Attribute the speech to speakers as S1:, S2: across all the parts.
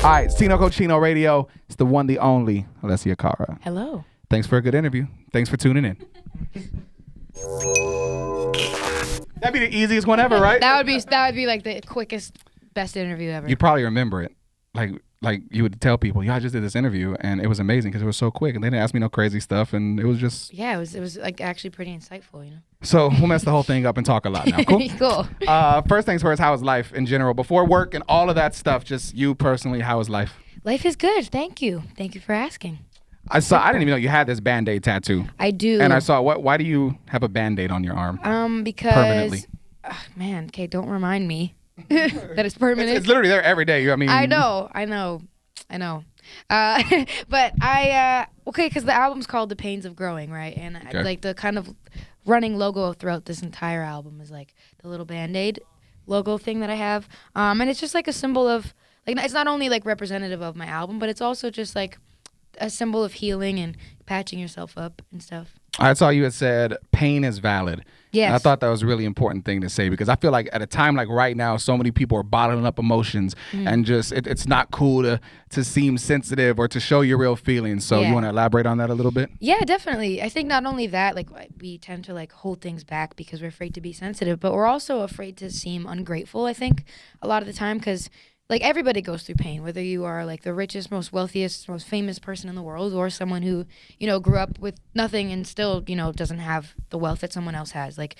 S1: All right, it's Tino Cochino Radio. It's the one, the only Alessia Cara.
S2: Hello.
S1: Thanks for a good interview. Thanks for tuning in. That'd be the easiest one ever, right?
S2: That would be like the quickest, best interview ever.
S1: You probably remember it. Like you would tell people, I just did this interview and it was amazing because it was so quick and they didn't ask me no crazy stuff and it was just...
S2: Yeah, it was like actually pretty insightful, you know?
S1: So we'll mess the whole thing up and talk a lot now. Cool?
S2: Cool.
S1: First things first, how is life in general? Before work and all of that stuff, just you personally, how is life?
S2: Life is good. Thank you. Thank you for asking.
S1: I didn't even know you had this Band-Aid tattoo.
S2: I do.
S1: And I saw, why do you have a Band-Aid on your arm?
S2: Because...
S1: Permanently.
S2: Man, okay, don't remind me that it's permanent.
S1: It's literally there every day.
S2: I know. But okay, because the album's called The Pains of Growing, right? And
S1: Okay.
S2: like the kind of running logo throughout this entire album is like the little Band-Aid logo thing that I have. And it's just like a symbol of, like, it's not only like representative of my album, but it's also just like a symbol of healing and patching yourself up and stuff.
S1: I saw you had said pain is valid.
S2: Yes.
S1: And I thought that was a really important thing to say because I feel like at a time like right now, so many people are bottling up emotions and just it's not cool to seem sensitive or to show your real feelings. So you want to elaborate on that a little bit?
S2: Yeah, definitely. I think not only that, like we tend to like hold things back because we're afraid to be sensitive, but we're also afraid to seem ungrateful, I think, a lot of the time because like everybody goes through pain, whether you are like the richest, most wealthiest, most famous person in the world or someone who, grew up with nothing and still, doesn't have the wealth that someone else has. Like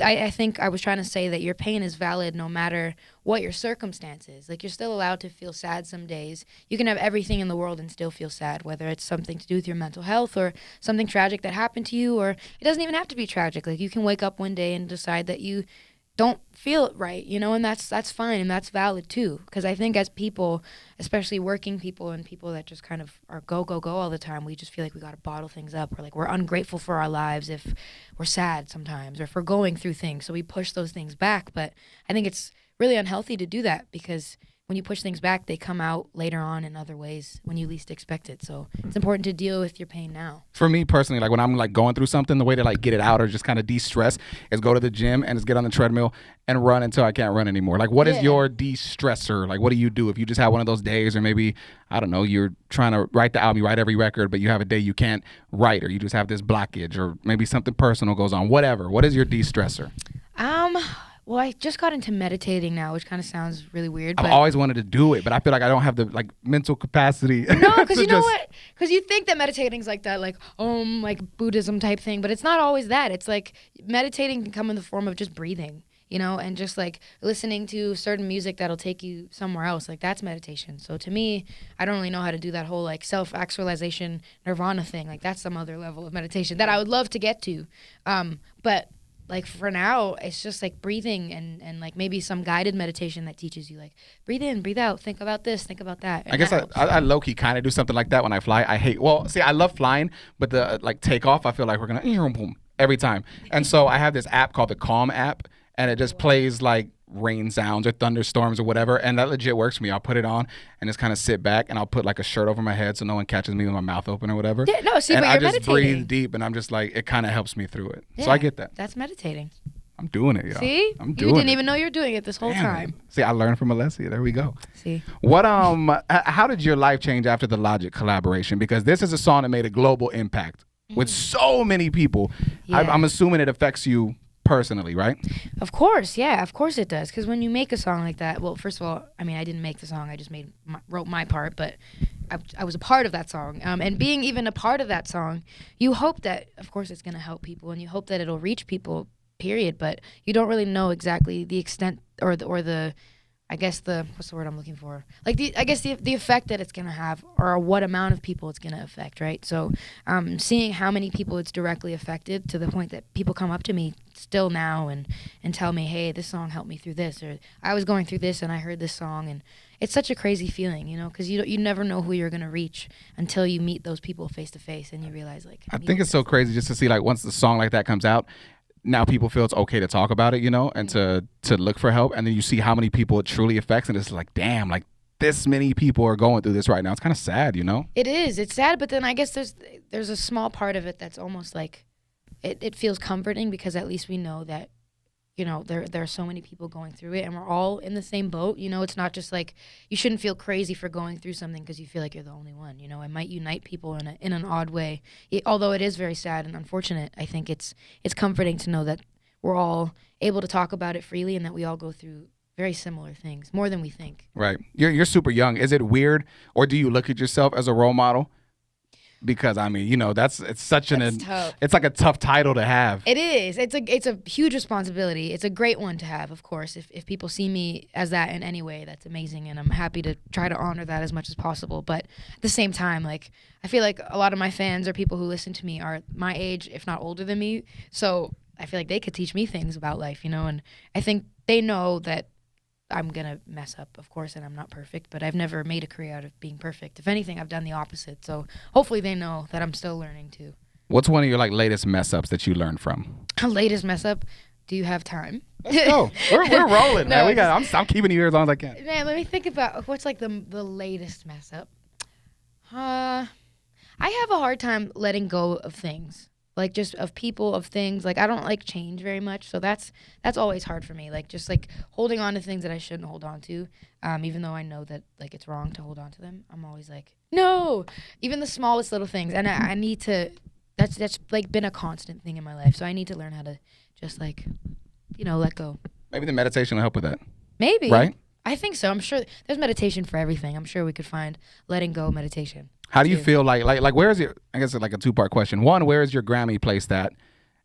S2: I think I was trying to say that your pain is valid no matter what your circumstances. Like you're still allowed to feel sad some days. You can have everything in the world and still feel sad, whether it's something to do with your mental health or something tragic that happened to you, or it doesn't even have to be tragic. Like you can wake up one day and decide that you don't feel it right, and that's fine and that's valid too. Because I think as people, especially working people and people that just kind of are go all the time, we just feel like we got to bottle things up, or like we're ungrateful for our lives if we're sad sometimes or if we're going through things. So we push those things back. But I think it's really unhealthy to do that because when you push things back, they come out later on in other ways when you least expect it. So it's important to deal with your pain now.
S1: For me personally, like when I'm like going through something, the way to like get it out or just kind of de-stress is go to the gym and just get on the treadmill and run until I can't run anymore. Like what is your de-stressor? Like what do you do if you just have one of those days, or maybe, I don't know, you're trying to write the album, you write every record, but you have a day you can't write, or you just have this blockage, or maybe something personal goes on, whatever. What is your de-stressor?
S2: Well, I just got into meditating now, which kind of sounds really weird.
S1: I've always wanted to do it, but I feel like I don't have the like mental capacity.
S2: No, because you know what? Because you think that meditating's like that, like Buddhism type thing, but it's not always that. It's like meditating can come in the form of just breathing, and just like listening to certain music that'll take you somewhere else. Like that's meditation. So to me, I don't really know how to do that whole like self-actualization nirvana thing. Like that's some other level of meditation that I would love to get to, but. Like for now, it's just like breathing and like maybe some guided meditation that teaches you like breathe in, breathe out, think about this, think about that.
S1: I guess I low-key kind of do something like that when I fly. I love flying, but the like takeoff, I feel like we're gonna every time. And so I have this app called the Calm app, and it just plays like rain sounds or thunderstorms or whatever, and that legit works for me. I'll put it on and just kind of sit back, and I'll put like a shirt over my head so no one catches me with my mouth open or whatever.
S2: Yeah, no, see,
S1: and
S2: but
S1: I
S2: you're
S1: just
S2: meditating.
S1: breathe deep, and I'm just like, it kind of helps me through it.
S2: Yeah,
S1: so I get that.
S2: That's meditating.
S1: I'm doing it, y'all.
S2: See?
S1: I'm doing
S2: You didn't
S1: it.
S2: even know you're doing it this whole
S1: Damn,
S2: time.
S1: man. See, I learned from Alessia. There we go.
S2: See?
S1: What how did your life change after the Logic collaboration? Because this is a song that made a global impact with so many people.
S2: Yeah.
S1: I'm assuming it affects you personally, right?
S2: Of course, yeah, of course it does. Because when you make a song like that, well, first of all, I mean, I didn't make the song. I just wrote my part, but I was a part of that song. And being even a part of that song, you hope that, of course, it's going to help people, and you hope that it'll reach people, period. But you don't really know exactly the extent or the I guess what's the word I'm looking for? Like the effect that it's gonna have, or what amount of people it's gonna affect, right? So, seeing how many people it's directly affected, to the point that people come up to me still now and tell me, hey, this song helped me through this, or I was going through this and I heard this song, and it's such a crazy feeling, because you never know who you're gonna reach until you meet those people face to face, and you realize like.
S1: I think it's so crazy just to see like once the song like that comes out. Now people feel it's okay to talk about it, and to look for help. And then you see how many people it truly affects. And it's like, damn, like this many people are going through this right now. It's kind of sad,
S2: It is. It's sad. But then I guess there's a small part of it that's almost like it feels comforting, because at least we know that, there are so many people going through it, and we're all in the same boat. It's not just like you shouldn't feel crazy for going through something because you feel like you're the only one. It might unite people in an odd way. Although it is very sad and unfortunate, I think it's comforting to know that we're all able to talk about it freely and that we all go through very similar things, more than we think.
S1: Right. You're super young. Is it weird, or do you look at yourself as a role model? Because I mean, it's
S2: tough.
S1: It's like a tough title to have.
S2: It is. It's a huge responsibility. It's a great one to have, of course. If people see me as that in any way, that's amazing, and I'm happy to try to honor that as much as possible. But at the same time, like, I feel like a lot of my fans or people who listen to me are my age, if not older than me. So I feel like they could teach me things about life, and I think they know that I'm going to mess up, of course, and I'm not perfect, but I've never made a career out of being perfect. If anything, I've done the opposite. So hopefully they know that I'm still learning too.
S1: What's one of your latest mess ups that you learned from?
S2: Latest mess up? Do you have time?
S1: Let's go. We're rolling, man. I'm keeping you here as long as I can.
S2: Man, let me think about what's like the latest mess up. I have a hard time letting go of things. Like, just of people, of things. Like, I don't like change very much, so that's always hard for me. Like, just like holding on to things that I shouldn't hold on to, even though I know that like it's wrong to hold on to them. I'm always like, no, even the smallest little things, and I need to. That's like been a constant thing in my life, so I need to learn how to just like, let go.
S1: Maybe the meditation will help with that.
S2: Maybe.
S1: Right.
S2: I think so. I'm sure there's meditation for everything. I'm sure we could find letting go meditation.
S1: How do you feel like where is your, I guess it's like a two-part question. One, where is your Grammy placed at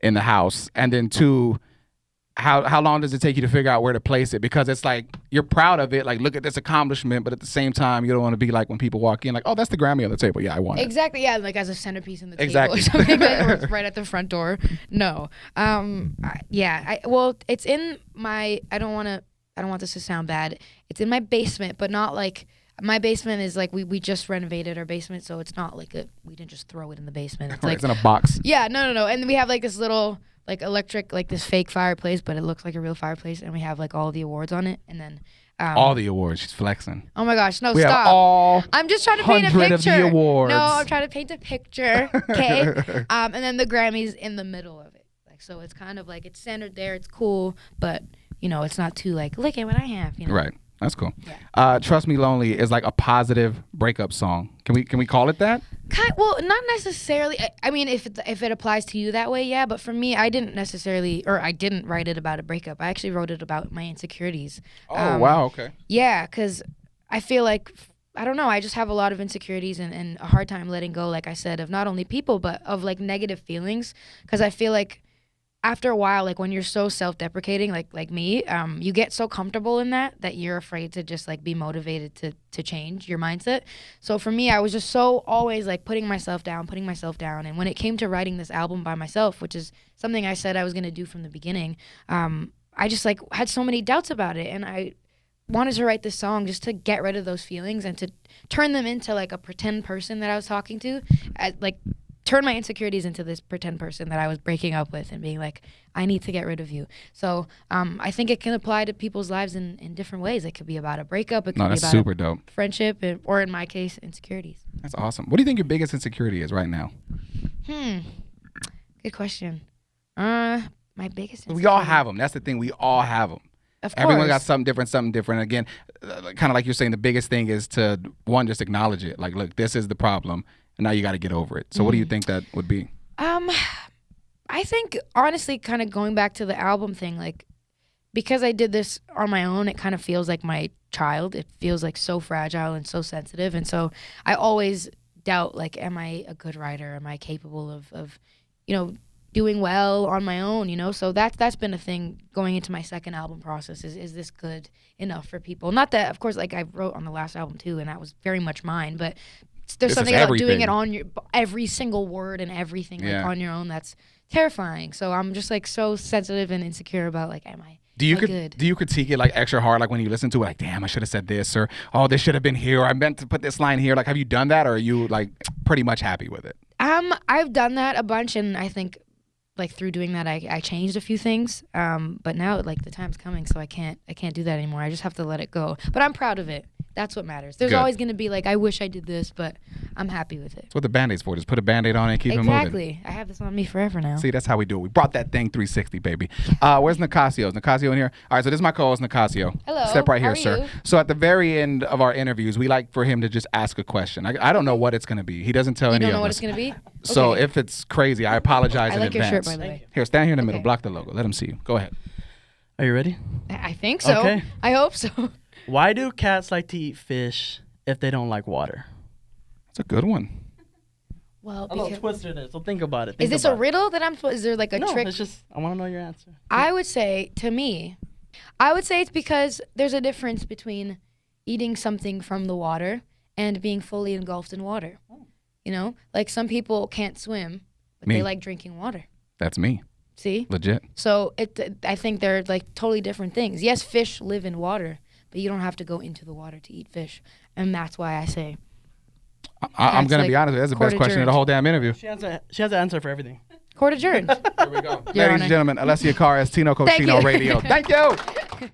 S1: in the house? And then two, how long does it take you to figure out where to place it? Because it's like you're proud of it, like look at this accomplishment, but at the same time you don't want to be like when people walk in like, oh, that's the Grammy on the table. Yeah, I want it.
S2: Exactly, yeah, like as a centerpiece in the
S1: exactly.
S2: table or something, or it's right at the front door. No. Well, it's in my I don't want this to sound bad. It's in my basement, but not like my basement is like we just renovated our basement, so it's not like we didn't just throw it in the basement. It's like
S1: it's in a box.
S2: Yeah, no. And we have like this little like electric, like this fake fireplace, but it looks like a real fireplace, and we have like all the awards on it, and then
S1: all the awards. She's flexing.
S2: Oh my gosh, no,
S1: we
S2: stop.
S1: Have all
S2: I'm just trying to paint a
S1: 100
S2: picture.
S1: of the awards.
S2: No, I'm trying to paint a picture. Okay. And then the Grammys in the middle of it. Like, so it's kind of like it's centered there, it's cool, but it's not too like, look at what I have,
S1: Right. That's cool.
S2: Yeah.
S1: Trust Me Lonely is like a positive breakup song. Can we call it that?
S2: Well, not necessarily. I mean, if it applies to you that way, yeah. But for me, I didn't write it about a breakup. I actually wrote it about my insecurities.
S1: Oh, wow. Okay.
S2: Yeah, because I feel like, I don't know, I just have a lot of insecurities and a hard time letting go, like I said, of not only people, but of like negative feelings. Because I feel like after a while, like when you're so self-deprecating, like me, you get so comfortable in that you're afraid to just like be motivated to change your mindset. So for me, I was just so always like putting myself down. And when it came to writing this album by myself, which is something I said I was going to do from the beginning, I just like had so many doubts about it. And I wanted to write this song just to get rid of those feelings and to turn them into like a pretend person that I was talking to, turn my insecurities into this pretend person that I was breaking up with and being like, I need to get rid of you. So I think it can apply to people's lives in different ways. It could be about a breakup. It could be about
S1: super dope.
S2: Friendship, or in my case, insecurities.
S1: That's awesome. What do you think your biggest insecurity is right now?
S2: Good question. My biggest insecurity.
S1: We all have them. That's the thing. We all have them.
S2: Of course.
S1: Everyone got something different. Again, kind of like you're saying, the biggest thing is to, one, just acknowledge it. Like, look, this is the problem. And now you got to get over it. So what do you think that would be?
S2: I think, honestly, kind of going back to the album thing, like, because I did this on my own, it kind of feels like my child. It feels like so fragile and so sensitive. And so I always doubt, like, am I a good writer? Am I capable of doing well on my own, So that's been a thing going into my second album process is this good enough for people? Not that, of course, like I wrote on the last album too, and that was very much mine, but there's something about doing it on your every single word and everything like on your own that's terrifying. So I'm just like so sensitive and insecure about like, am I good?
S1: Do you critique it like extra hard, like when you listen to it, like, damn, I should have said this, or oh, this should have been here, or I meant to put this line here? Like, have you done that, or are you like pretty much happy with it?
S2: I've done that a bunch, and I think like through doing that I changed a few things. But now like the time's coming, so I can't do that anymore. I just have to let it go. But I'm proud of it. That's what matters. There's
S1: Good.
S2: always going to be like, I wish I did this, but I'm happy with it.
S1: That's what the Band-Aid's for. Just put a Band-Aid on it and keep it moving.
S2: Exactly. I have this on me forever now.
S1: See, that's how we do it. We brought that thing 360, baby. Where's Nicasio? Is Nicasio in here? All right, so this is my co-host, Nicasio.
S2: Hello.
S1: Step right
S2: How
S1: here,
S2: are
S1: sir.
S2: you?
S1: So at the very end of our interviews, we like for him to just ask a question. I don't know what it's going to be. He doesn't tell
S2: You
S1: any
S2: don't
S1: of
S2: know what
S1: us.
S2: it's going to be?
S1: So
S2: Okay.
S1: if it's crazy, I apologize
S2: I
S1: in
S2: like your
S1: advance.
S2: shirt, by the way.
S1: Here, stand here in the middle.
S2: Okay.
S1: Block the logo. Let him see you. Go ahead.
S3: Are you ready?
S2: I think so.
S3: Okay.
S2: I hope so.
S3: Why do cats like to eat fish if they don't like water?
S1: That's a good one.
S2: Well,
S3: A little
S2: because
S3: twister there, so think about it.
S2: is
S3: Think
S2: this a
S3: about it.
S2: riddle that I'm supposed? Is there like a
S3: No,
S2: trick?
S3: it's just, I want to know your answer.
S2: I would say, to me, it's because there's a difference between eating something from the water and being fully engulfed in water. You know, like some people can't swim, but
S1: Me.
S2: they like drinking water.
S1: That's me.
S2: See?
S1: Legit.
S2: So I think they're like totally different things. Yes, fish live in water, but you don't have to go into the water to eat fish. And that's why I say,
S1: I'm
S2: Cats
S1: going to
S2: like
S1: be honest with you. That's the best
S2: court
S1: question of the
S2: adjourned.
S1: whole damn interview.
S3: She has an answer for everything.
S2: court adjourned.
S1: Here we go.
S2: Your
S1: Ladies
S2: Honor.
S1: and gentlemen, Alessia Cara, Tino
S2: Thank
S1: Cochino
S2: you.
S1: Radio. Thank you.